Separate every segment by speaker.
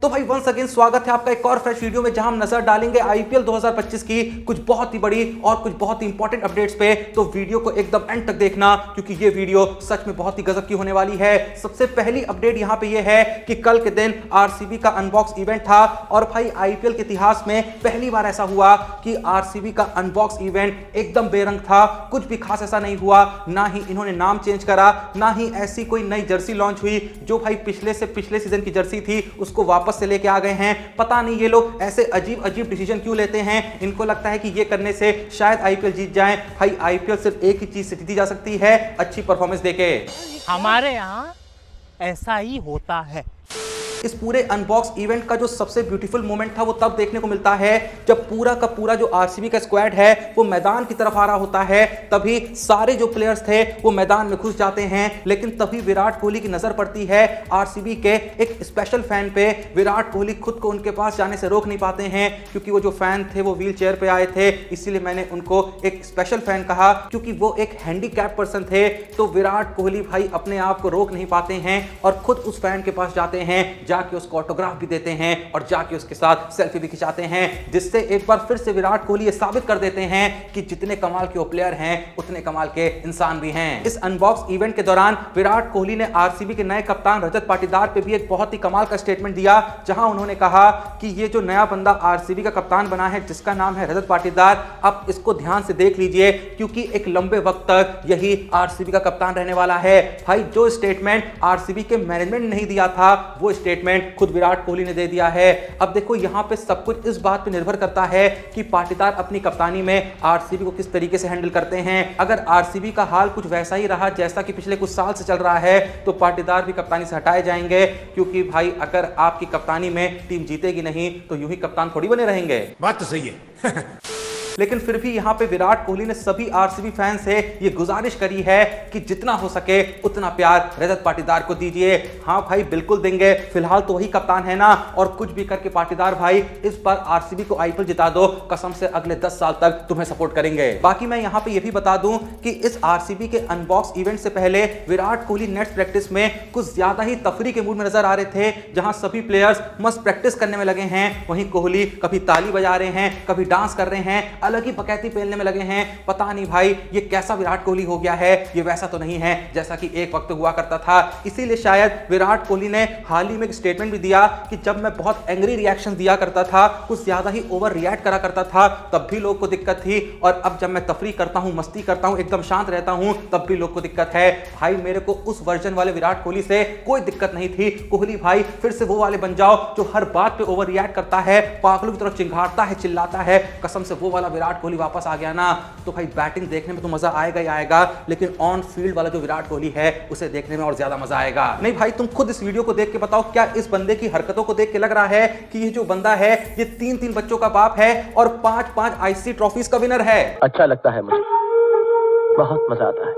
Speaker 1: तो भाई once again स्वागत है आपका एक और फ्रेश वीडियो में, जहां हम नजर डालेंगे आईपीएल 2025 की कुछ बहुत ही बड़ी और कुछ बहुत ही इंपॉर्टेंट अपडेट्स पे। तो वीडियो को एकदम एंड तक देखना, क्योंकि ये वीडियो सच में बहुत ही गजब की होने वाली है। सबसे पहली अपडेट यहां पे ये है कि कल के दिन आरसीबी का अनबॉक्स इवेंट था, और भाई आईपीएल के इतिहास में पहली बार ऐसा हुआ कि आरसीबी का अनबॉक्स इवेंट एकदम बेरंग था। कुछ भी खास ऐसा नहीं हुआ, ना ही इन्होंने नाम चेंज करा, ना ही ऐसी कोई नई जर्सी लॉन्च हुई। जो भाई पिछले सीजन की जर्सी थी उसको वापस से लेके आ गए हैं। पता नहीं ये लोग ऐसे अजीब अजीब डिसीजन क्यों लेते हैं। इनको लगता है कि ये करने से शायद आईपीएल जीत जाएं। भाई आईपीएल सिर्फ एक ही चीज से जीती जा सकती है, अच्छी परफॉर्मेंस देके।
Speaker 2: हमारे यहाँ ऐसा ही होता है।
Speaker 1: इस पूरे अनबॉक्स इवेंट का जो सबसे ब्यूटीफुल मोमेंट था वो तब देखने को मिलता है जब पूरा का पूरा जो आरसीबी का स्क्वाड है वो मैदान की तरफ आ रहा होता है। तभी सारे जो प्लेयर्स थे वो मैदान में घुस जाते हैं, लेकिन तभी विराट कोहली की नजर पड़ती है आरसीबी के एक स्पेशल फैन पे। विराट कोहली खुद को उनके पास जाने से रोक नहीं पाते हैं, क्योंकि वो जो फैन थे वो व्हील चेयर पे आए थे, इसीलिए मैंने उनको एक स्पेशल फैन कहा, क्योंकि वो एक हैंडीकैप पर्सन थे। तो विराट कोहली भाई अपने आप को रोक नहीं पाते हैं और खुद उस फैन के पास जाते हैं, जाके उसको ऑटोग्राफ भी देते हैं और जाके उसके साथ सेल्फी भी खिंचाते हैं, जिससे एक बार फिर से विराट कोहली ये साबित कर देते हैं कि जितने कमाल के वो प्लेयर हैं उतने कमाल के इंसान भी हैं। इस अनबॉक्स इवेंट के दौरान विराट कोहली ने आरसीबी के नए कप्तान रजत पाटीदार पे भी एक बहुत ही कमाल का स्टेटमेंट दिया, जहां उन्होंने कहा कि ये जो नया बंदा आरसीबी का कप्तान बना है जिसका नाम है रजत पाटीदार, आप इसको ध्यान से देख लीजिए, क्योंकि एक लंबे वक्त तक यही आरसीबी का कप्तान रहने वाला है। भाई जो स्टेटमेंट आरसीबी के मैनेजमेंट ने नहीं दिया था वो स्टेटमेंट खुद विराट कोहली ने दे दिया है। अब देखो यहां पे सब कुछ इस बात पे निर्भर करता है कि पाटीदार अपनी कप्तानी में आरसीबी को किस तरीके से हैंडल करते हैं। अगर आरसीबी का हाल कुछ वैसा ही रहा जैसा कि पिछले कुछ साल से चल रहा है तो पाटीदार भी कप्तानी से हटाए जाएंगे, क्योंकि भाई अगर आपकी कप्तानी में टीम जीतेगी नहीं तो यूं ही कप्तान थोड़ी बने रहेंगे।
Speaker 3: बात तो सही है।
Speaker 1: लेकिन फिर भी यहां पे विराट कोहली ने सभी आरसीबी फैंस से ये गुजारिश करी है कि जितना हो सके उतना प्यार रजत पाटीदार को दीजिए। हाँ भाई बिल्कुल देंगे, फिलहाल तो वही कप्तान है ना, और कुछ भी करके पाटीदार भाई इस बार आरसीबी को आईपीएल जिता दो, कसम से अगले 10 साल तक तुम्हें सपोर्ट करेंगे। बाकी मैं यहां पे ये भी बता दूं कि इस आरसीबी के अनबॉक्स इवेंट से पहले विराट कोहली नेट्स प्रैक्टिस में कुछ ज्यादा ही तफरी के मूड में नजर आ रहे थे, जहां सभी प्लेयर्स मस्त प्रैक्टिस करने में लगे हैं। वहीं कोहली कभी ताली बजा रहे हैं, कभी डांस कर रहे हैं, अलग ही बकैती पहनने में लगे हैं। पता नहीं भाई ये कैसा विराट कोहली हो गया है, ये वैसा तो नहीं है जैसा कि एक वक्त हुआ करता था। इसीलिए शायद विराट कोहली ने हाल ही में एक स्टेटमेंट भी दिया कि जब मैं बहुत एंग्री रिएक्शन दिया करता था, कुछ ज्यादा ही ओवर रिएक्ट करा करता था, तब भी लोग को दिक्कत थी, और अब जब मैं तफरी करता हूं, मस्ती करता हूं, एकदम शांत रहता हूं, तब भी लोग को दिक्कत है। भाई मेरे को उस वर्जन वाले विराट कोहली से कोई दिक्कत नहीं थी। कोहली भाई फिर से वो वाले बन जाओ जो हर बात पे ओवर रिएक्ट करता है, पागलों की तरफ चिंगारता है, चिल्लाता है। कसम से वो वाला विराट कोहली वापस आ गया ना, तो भाई बैटिंग देखने में तो मजा आएगा ही आएगा, लेकिन ऑन फील्ड वाला जो विराट कोहली है उसे देखने में और ज्यादा मजा आएगा। नहीं भाई तुम खुद इस वीडियो को देख के बताओ, क्या इस बंदे की हरकतों को देख के लग रहा है कि ये जो बंदा है ये 3-3 बच्चों का बाप है और 5-5 आईसीसी ट्रॉफीज का विनर है?
Speaker 4: अच्छा लगता है मुझे, बहुत मजा आता है।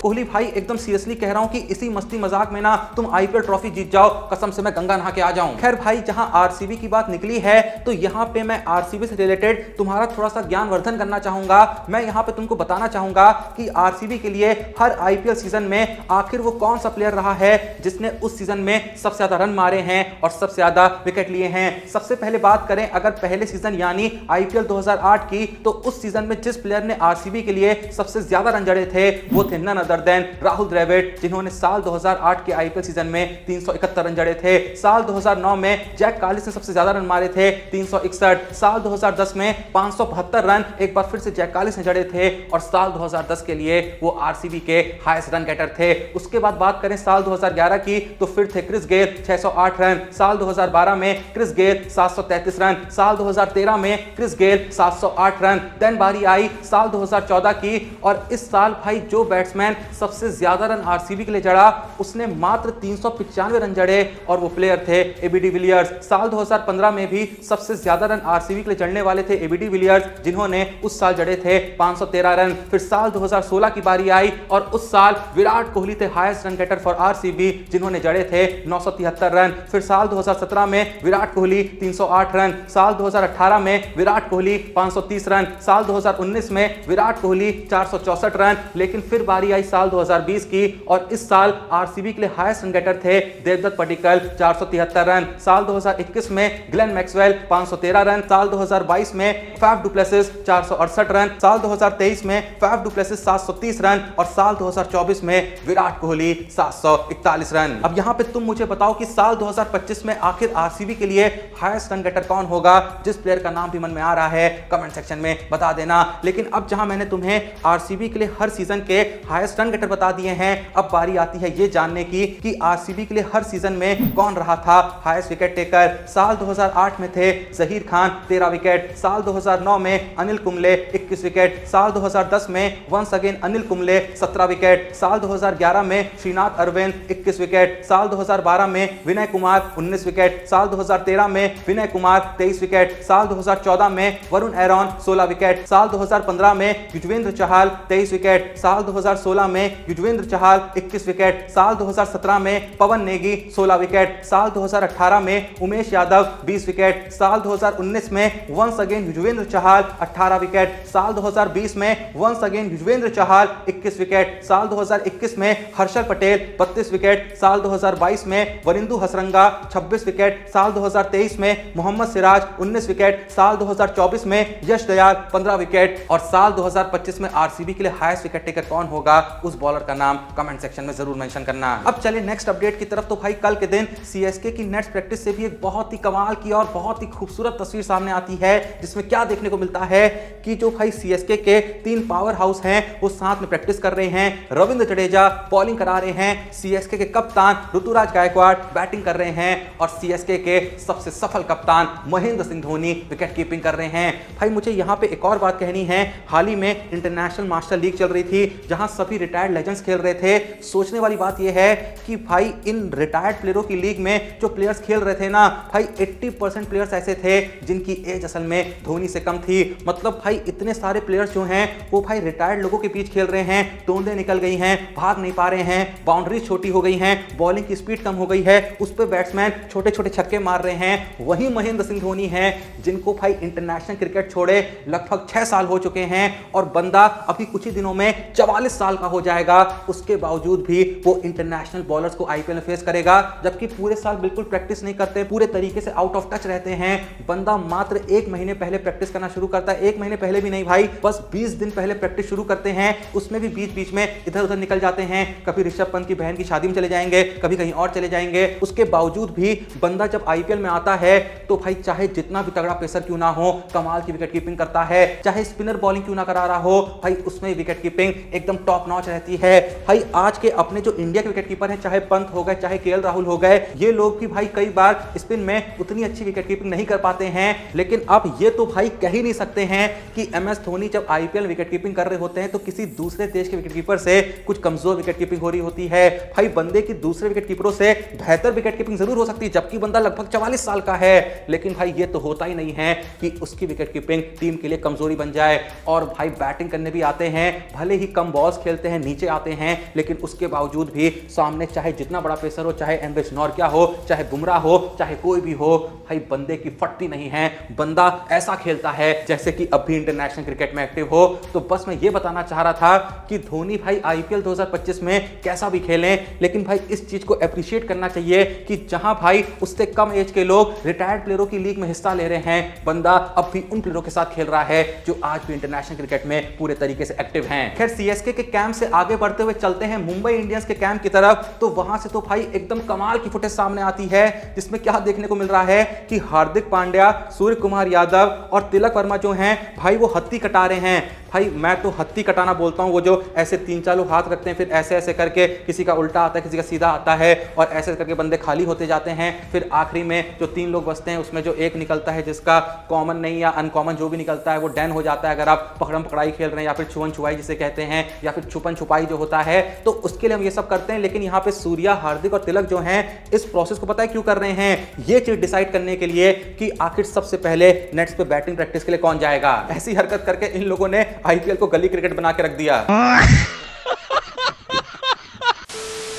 Speaker 1: कोहली भाई एकदम सीरियसली कह रहा हूं कि इसी मस्ती मजाक में ना तुम आईपीएल ट्रॉफी जीत जाओ, कसम से मैं गंगा नहा के आ जाऊं। खैर भाई जहां आरसीबी की बात निकली है तो यहां पे मैं आरसीबी से रिलेटेड तुम्हारा थोड़ा सा ज्ञानवर्धन करना चाहूंगा। मैं यहां पे तुमको बताना चाहूंगा कि आरसीबी के लिए हर आईपीएल सीजन में आखिर वो कौन सा प्लेयर रहा है जिसने उस सीजन में सबसे ज्यादा रन मारे हैं और सबसे ज्यादा विकेट लिए हैं। सबसे पहले बात करें अगर पहले सीजन यानी आईपीएल 2008 की, तो उस सीजन में जिस प्लेयर ने आरसीबी के लिए सबसे ज्यादा रन जड़े थे वो थे none other than Rahul Dravid, जिन्होंने साल 2008 के आईपीएल सीजन में 371 रन जड़े थे। साल 2009 में जैक कालिस ने सबसे ज्यादा रन मारे थे 361। साल 2010 में 572 रन एक बार फिर से जैक कालिस ने जड़े थे, और साल 2010 के लिए वो आरसीबी के हाईएस्ट रन गेटर थे। उसके बाद बात करें साल 2011 की, तो फिर थे क्रिस गेल 608 रन। साल 2012 में क्रिस गेल 733 रन। साल 2013 में क्रिस गेल 708 रन। देन बारी आई साल 2014 की, और इस साल भाई जो बैट्समैन सबसे ज्यादा रन आरसीबी के लिए जड़ा उसने मात्र 395 रन जड़े, और वो प्लेयर थे एबी डिविलियर्स। साल 2015 में भी सबसे ज्यादा रन आरसीबी के लिए जड़ने वाले थे एबी डिविलियर्स, जिन्होंने उस साल जड़े थे 513 रन। फिर साल 2016 की बारी आई और उस साल विराट कोहली थे highest run getter for RCB, जिन्होंने जड़े थे 973 रन। फिर साल 2017 में विराट कोहली 308 रन। साल 2018 में विराट कोहली 530 रन। साल 2019 में विराट कोहली 464 रन। लेकिन फिर बारी आई साल 2020 की। और इस साल आरसीबी के लिए हाईएस्ट रन गेटर थे देवदत्त पडिक्कल 473 रन। साल 2021 में ग्लेन मैक्सवेल 513 रन। साल 2022 में फैफ डु प्लेसिस 468 रन। साल 2023 में फैफ डु प्लेसिस 730 रन। और साल 2024 में विराट कोहली 741 रन। अब यहां पे तुम मुझे बताओ कि साल 2025 में आखिर आरसीबी के लिए हाईएस्ट रन गेटर कौन होगा? जिस प्लेयर का नाम भी मन में आ रहा है कमेंट सेक्शन में बता देना। लेकिन अब जहां मैंने तुम्हें आरसीबी के लिए हर सीजन के हाईएस्ट रन गेटर बता दिए हैं, अब बारी आती है ये जानने की कि आरसीबी के लिए हर सीजन में कौन रहा था हाईएस्ट विकेट टेकर। साल 2008 में थे जहीर खान 13 विकेट। साल 2009 में अनिल कुंबले 21 विकेट। साल 2010 में वंस अगेन अनिल कुंबले 17 विकेट। साल 2011 में श्रीनाथ अरविंद 21 विकेट। साल 2012 में विनय कुमार 19 विकेट। साल 2013 में विनय कुमार 23 विकेट। साल 2014 में वरुण एरॉन 16 विकेट। साल 2015 में युजवेंद्र चहल 23 विकेट। साल 2016 में युजवेंद्र चहल 21 विकेट। साल 2017 में पवन नेगी 16 विकेट। साल 2018 में उमेश यादव 20 विकेट। साल 2019 में once again Yuzvendra Chahal 18 wicket. साल 2020 में once again Yuzvendra Chahal 21 wicket. साल 2021 में हर्षल पटेल 32 विकेट। साल 2022 में वरिंदु हसरंगा 26 विकेट। साल 2023 में मोहम्मद सिराज 19 विकेट। साल 2024 में यश दयाल 15 विकेट। और साल 2025 में आरसीबी के लिए हाईएस्ट विकेट टेकर कौन होगा, उस बॉलर का नाम कमेंट सेक्शन में जरूर मेंशन करना। अब चलिए नेक्स्ट अपडेट की तरफ। तो भाई कल के दिन सीएसके की नेट्स प्रैक्टिस से भी एक बहुत ही कमाल की और बहुत ही खूबसूरत तस्वीर सामने आती है, जिसमें क्या देखने को मिलता है कि जो भाई सीएसके के 3 पावर हाउस हैं वो साथ में प्रैक्टिस कर रहे हैं। रविंद्र जडेजा बॉलिंग करा रहे हैं, सीएसके के कप्तान ऋतुराज गायकवाड़ बैटिंग कर रहे हैं और सीएसके के सबसे सफल कप्तान महेंद्र सिंह धोनी विकेट कीपिंग कर रहे हैं। भाई मुझे यहाँ पे एक और बात कहनी है, हाल ही में इंटरनेशनल मास्टर लीग चल रही थी जहां सभी रिटायर्ड लेजेंड्स खेल रहे थे। सोचने वाली बात यह है कि भाई इन रिटायर्ड प्लेयरों की लीग में जो प्लेयर्स खेल रहे थे ना भाई 80% प्लेयर्स ऐसे थे जिनकी एज असल में धोनी से कम थी। मतलब भाई इतने सारे प्लेयर्स जो हैं वो भाई रिटायर्ड लोगों के बीच खेल रहे हैं, तोंदे निकल गई हैं, भाग नहीं पा रहे हैं, बाउंड्रीज छोटी हो गई हैं, बॉलिंग की स्पीड कम हो गई है, उस पर बैट्समैन छोटे छोटे छक्के मार रहे हैं। वही महेंद्र सिंह धोनी हैं जिनको भाई इंटरनेशनल क्रिकेट छोड़े लगभग 6 साल हो चुके हैं और बंदा अभी कुछ ही दिनों में 44 साल का हो जाएगा। उसके बावजूद भी वो इंटरनेशनल बॉलर्स को आईपीएल में फेस करेगा, जबकि पूरे साल बिल्कुल प्रैक्टिस नहीं करते, पूरे तरीके से आउट ऑफ टच रहते हैं। बंदा मात्र 1 महीने पहले प्रैक्टिस करना शुरू करता है, 1 महीने पहले भी नहीं भाई, बस 20 दिन पहले प्रैक्टिस शुरू करते हैं। उसमें भी बीच बीच में इधर उधर निकल जाते हैं, कभी ऋषभ पंत की बहन की शादी में चले जाएंगे, कभी कहीं और चले जाएंगे। उसके बावजूद भी बंदा जब आईपीएल में आता है तो भाई चाहे जितना भी तगड़ा पेसर क्यों ना हो, कमाल की विकेट कीपिंग करता है। चाहे स्पिनर बॉलिंग क्यों ना करा रहा हो भाई, उसमें विकेट कीपिंग एकदम टॉप नॉच रहती है। भाई आज के अपने जो इंडिया के विकेट कीपर हैं, चाहे पंत हो गए चाहे केएल राहुल हो गए, ये लोग भी भाई कई बार स्पिन में उतनी अच्छी विकेट कीपिंग नहीं कर पाते हैं। लेकिन अब ये तो भाई कह ही नहीं सकते हैं कि एमएस धोनी जब आईपीएल विकेट कीपिंग कर रहे होते हैं तो किसी दूसरे देश के विकेट कीपर से कुछ कमजोर विकेट कीपिंग हो रही होती है। भाई बंदे की दूसरे विकेट कीपरों से बेहतर विकेट कीपिंग जरूर हो सकती है, जबकि बंदा लगभग 44 साल का है। लेकिन भाई ये तो होता ही नहीं है कि उसकी विकेट कीपिंग टीम के लिए कमजोरी बन जाए। और भाई बैटिंग करने भी आते हैं, भले ही कम बॉल्स खेलते हैं, नीचे आते हैं, लेकिन उसके बावजूद भी सामने चाहे जितना बड़ा पेसर हो, चाहे एमएस नॉर्किया हो, चाहे बुमराह हो, चाहे कोई भी हो, भाई बंदे की फटती नहीं है। बंदा ऐसा खेलता है जैसे कि अभी इंटरनेशनल क्रिकेट में एक्टिव हो। तो बस मैं ये बताना चाह रहा था कि धोनी भाई आईपीएल 2025 में कैसा भी खेलें, लेकिन भाई इस चीज को एप्रिशिएट करना चाहिए कि जहां भाई उससे कम एज के लोग रिटायर्ड प्लेयरों की लीग में हिस्सा ले रहे हैं, बंदा अब भी उन प्लेयरों के साथ खेल रहा है जो आज भी इंटरनेशनल क्रिकेट में पूरे तरीके से एक्टिव हैं। खैर सीएसके के कैंप से आगे बढ़ते हुए चलते हैं मुंबई इंडियंस के कैंप की तरफ। तो वहां से तो भाई एकदम कमाल की फुटेज सामने आती है, जिसमें क्या देखने को मिल रहा है कि हार्दिक पांड्या, सूर्य कुमार यादव और तिलक वर्मा जो हैं भाई वो हत्ती कटा रहे हैं। भाई मैं तो हत्ती कटाना बोलता हूं, वो जो ऐसे 3-4 लोग हाथ रखते हैं, फिर ऐसे ऐसे करके किसी का उल्टा आता है, किसी का सीधा आता है, और ऐसे करके बंदे खाली होते जाते हैं। फिर आखिरी में जो 3 लोग बचते हैं उसमें जो एक निकलता है जिसका कॉमन नहीं या अनकॉमन जो भी निकलता है वो डैन हो जाता है। अगर आप पकड़म पकड़ाई खेल रहे हैं या फिर छुअन छुपाई जिसे कहते हैं, या फिर छुपन छुपाई जो होता है, तो उसके लिए हम ये सब करते हैं। लेकिन यहाँ पे सूर्या, हार्दिक और तिलक जो हैं इस प्रोसेस को पता है क्यों कर रहे हैं? ये चीज डिसाइड करने के लिए कि आखिर सबसे पहले नेट्स पे बैटिंग प्रैक्टिस के लिए कौन जाएगा। ऐसी हरकत करके इन लोगों ने आईपीएल को गली क्रिकेट बना के रख दिया।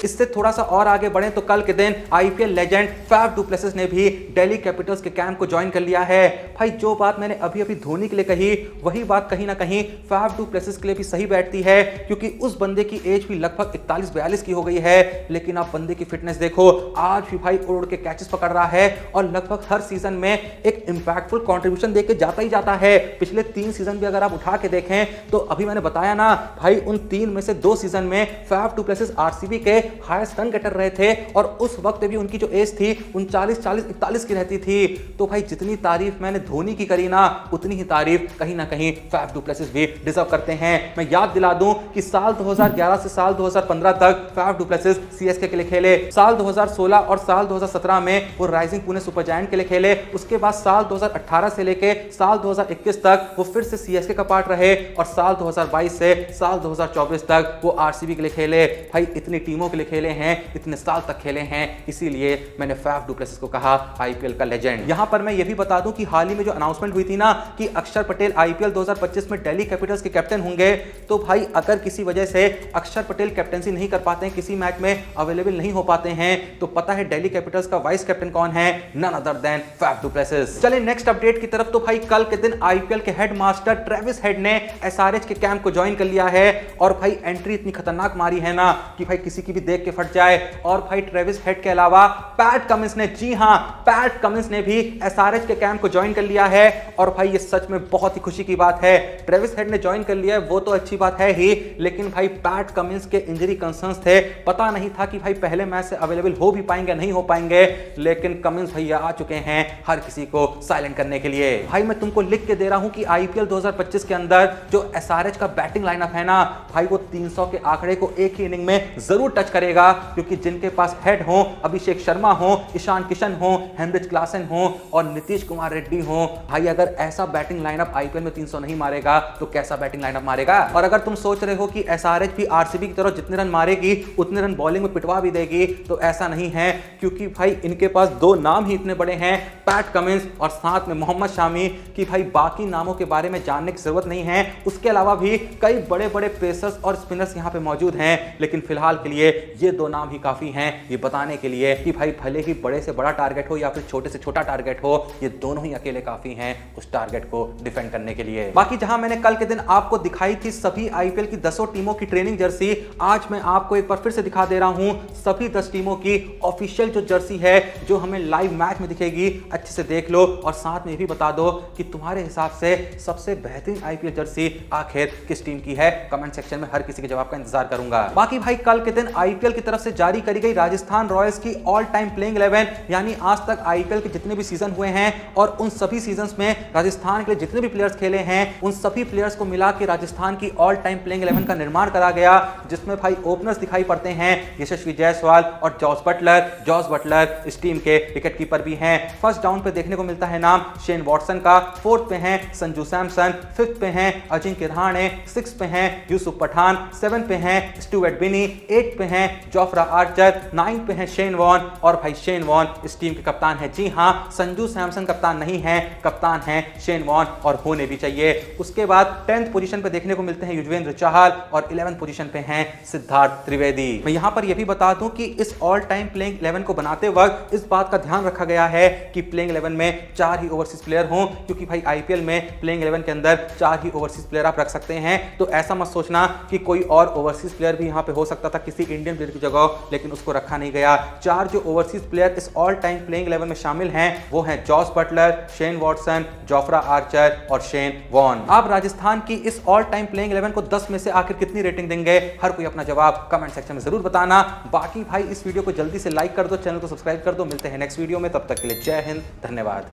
Speaker 1: इस इससे थोड़ा सा और आगे बढ़े तो कल के दिन IPL legend Faf du Plessis ने भी दिल्ली कैपिटल्स के कैंप को ज्वाइन कर लिया है। भाई जो बात मैंने अभी अभी धोनी के लिए कही वही बात कहीं ना कहीं फैफ डु प्लेसिस के लिए भी सही बैठती है, क्योंकि उस बंदे की एज भी लगभग 41-42 की हो गई है, लेकिन आप बंदे की फिटनेस देखो, आज भी भाई उड़ के कैचेस पकड़ रहा है और लगभग हर सीजन में एक इंपैक्टफुल कंट्रीब्यूशन देके जाता ही जाता है। पिछले 3 सीजन भी अगर आप उठा के देखें तो अभी मैंने बताया ना भाई, उन 3 में से 2 सीजन में फैफ डु प्लेसिस आरसीबी के हाईएस्ट रन गेटर रहे थे और उस वक्त भी उनकी जो एज थी 39-40-41 की रहती थी। तो भाई जितनी तारीफ मैंने धोनी की करी ना, उतनी ही तारीफ कहीं ना कहीं फैफ डु प्लेसिस भी डिजर्व करते हैं। मैं याद दिला दूं कि साल 2011 से साल 2015 तक फैफ डु प्लेसिस सीएसके के लिए खेले, साल 2016 और साल 2017 में वो राइजिंग पुणे सुपर जायंट के लिए खेले, उसके बाद साल 2018 से लेके साल 2021 तक वो फिर से सीएसके का पार्ट रहे और साल 2022 से साल 2024 तक वो आरसीबी के लिए खेले। भाई इतनी टीमों के लिए खेले हैं, इतने साल तक खेले हैं, इसीलिए मैंने फैफ डु प्लेसिस को कहा आईपीएल का लेजेंड। यहां पर मैं ये भी बता दूं कि हाल ही में जो अनाउंसमेंट हुई थी ना कि अक्षर पटेल आईपीएल 2025 में दिल्ली कैपिटल्स के कैप्टन होंगे, तो भाई अगर किसी वजह से अक्षर पटेल कैप्टनसी नहीं कर पाते हैं, किसी मैच में अवेलेबल नहीं हो पाते हैं, तो पता है दिल्ली कैपिटल्स का वाइस कैप्टन कौन है? None other than Faf du Plessis. चलिए नेक्स्ट अपडेट की तरफ। तो भाई कल के दिन आईपीएल के हेड मास्टर ट्रेविस हेड ने एसआरएच के कैंप को ज्वाइन कर लिया है और भाई एंट्री इतनी खतरनाक मारी है ना कि भाई किसी की भी देख के फट जाए। और भाई ट्रेविस हेड के अलावा पैट कमिंस ने, जी हां पैट कमिंस ने भी एसआरएच के कैंप को ज्वाइन कर लिया है और भाई ये सच में बहुत ही खुशी की बात है। ट्रेविस हेड ने ज्वाइन कर लिया है वो तो अच्छी बात है ही, लेकिन भाई पैट कमिंस के इंजरी कंसर्न्स थे, पता नहीं था कि भाई पहले मैच से अवेलेबल हो भी पाएंगे नहीं हो पाएंगे, लेकिन कमिंस भैया आ चुके हैं हर किसी को साइलेंट करने के लिए। भाई मैं तुमको लिख के दे रहा हूं कि आईपीएल 2025 के अंदर जो एसआरएच का बैटिंग लाइनअप है ना भाई, वो 300 के आंकड़े को एक ही इनिंग में जरूर टच करेगा, क्योंकि जिनके पास हेड हो, अभिषेक शर्मा हो, ईशान किशन हो, हेनरिच क्लासन हो और नीतीश कुमार रेड्डी हो, भाई अगर ऐसा बैटिंग लाइनअप आईपीएल में 300 नहीं मारेगा तो कैसा बैटिंग लाइनअप मारेगा। और अगर तुम सोच रहे हो कि एसआरएच भी आरसीबी की तरह जितने रन मारेगी उतने रन बॉलिंग में पिटवा भी देगी, तो ऐसा नहीं है, क्योंकि भाई इनके पास 2 नाम ही इतने बड़े हैं, पैट कमिंस और साथ में मोहम्मद शामी, कि भाई बाकी नामों के बारे में जानने की जरूरत नहीं है। उसके अलावा भी कई बड़े बड़े पेसर्स और स्पिनर्स यहां पे मौजूद हैं, लेकिन फिलहाल के लिए ये 2 नाम ही काफी हैं ये बताने के लिए कि भाई भले ही बड़े से बड़ा टारगेट हो या फिर छोटे से छोटा टारगेट हो, ये दोनों ही अकेले काफी हैं उस टारगेट को डिफेंड करने के लिए। बाकी जहां मैंने कल के दिन आपको दिखाई थी सभी आईपीएल की 10 टीमों की ट्रेनिंग जर्सी, आज मैं आपको एक बार फिर से दिखा दे रहा हूं सभी 10 टीमों की ऑफिशियल जो जर्सी है जो हमें लाइव मैच में दिखेगी। अच्छे से देख लो और साथ में भी बता दो कि तुम्हारे हिसाब से सबसे बेहतरीन आईपीएल जर्सी आखिर किस टीम की है। कमेंट सेक्शन में हर किसी के जवाब का इंतजार करूंगा। बाकी भाई कल के दिन आईपीएल की तरफ से जारी करी गई राजस्थान रॉयल्स की ऑल टाइम प्लेइंग 11, यानी आज तक आईपीएल के जितने भी सीजन हुए हैं और उन सभी सीजन्स में राजस्थान के लिए जितने भी प्लेयर्स खेले हैं उन सभी प्लेयर्स को मिला के राजस्थान की ऑल टाइम प्लेइंग 11 का निर्माण करा गया, जिसमें भाई ओपनर्स दिखाई पड़ते हैं यशस्वी जायसवाल और जॉस बटलर इस टीम के विकेट कीपर भी हैं। फर्स्ट डाउन पे देखने को मिलता है नाम शेन वॉटसन का, 4th पे हैं संजू सैमसन, 5th पे हैं अजिंक्य रहाणे, 6th पे हैं यूसुफ पठान, 7th पे हैं स्टुअर्ट बिनी, 8th पे हैं जोफ्रा आर्चर, 9th पे हैं शेन वॉन और भाई शेन वॉन इस टीम के कप्तान है। जी हां, संजू सैमसन कप्तान नहीं है, कप्तान है शेन वॉन और होने भी चाहिए। उसके बाद 10th पोजीशन पे देखने को मिलते हैं युजवेंद्र चहल और 11th पोजीशन पे हैं सिद्धार्थ त्रिवेदी। मैं यहां पर यह भी बता दूं कि इस ऑल टाइम प्लेइंग 11 को बनाते वक्त इस बात का ध्यान रखा गया है कि प्लेइंग 11 में 4 ही ओवरसीज प्लेयर हों, क्योंकि भाई आईपीएल में प्लेइंग 11 के अंदर 4 ही ओवरसीज प्लेयर आप रख सकते हैं। तो ऐसा मत सोचना कि कोई और ओवरसीज प्लेयर भी यहां पे हो सकता था किसी इंडियन प्लेयर की जगह, लेकिन उसको रखा नहीं गया। 4 जो ओवरसीज प्लेयर इस ऑल टाइम प्लेइंग 11 में शामिल हैं वो हैं Jos Buttler, Shane Watson, Jofra Archer और शेन वॉन। आप राजस्थान की इस ऑल टाइम प्लेइंग 11 को 10 में से आखिर कितनी रेटिंग देंगे? हर कोई अपना जवाब कमेंट सेक्शन में जरूर बताना। बाकी भाई इस वीडियो को जल्दी से लाइक कर दो, चैनल को सब्सक्राइब कर दो। मिलते हैं नेक्स्ट वीडियो में, तब तक के लिए जय हिंद, धन्यवाद।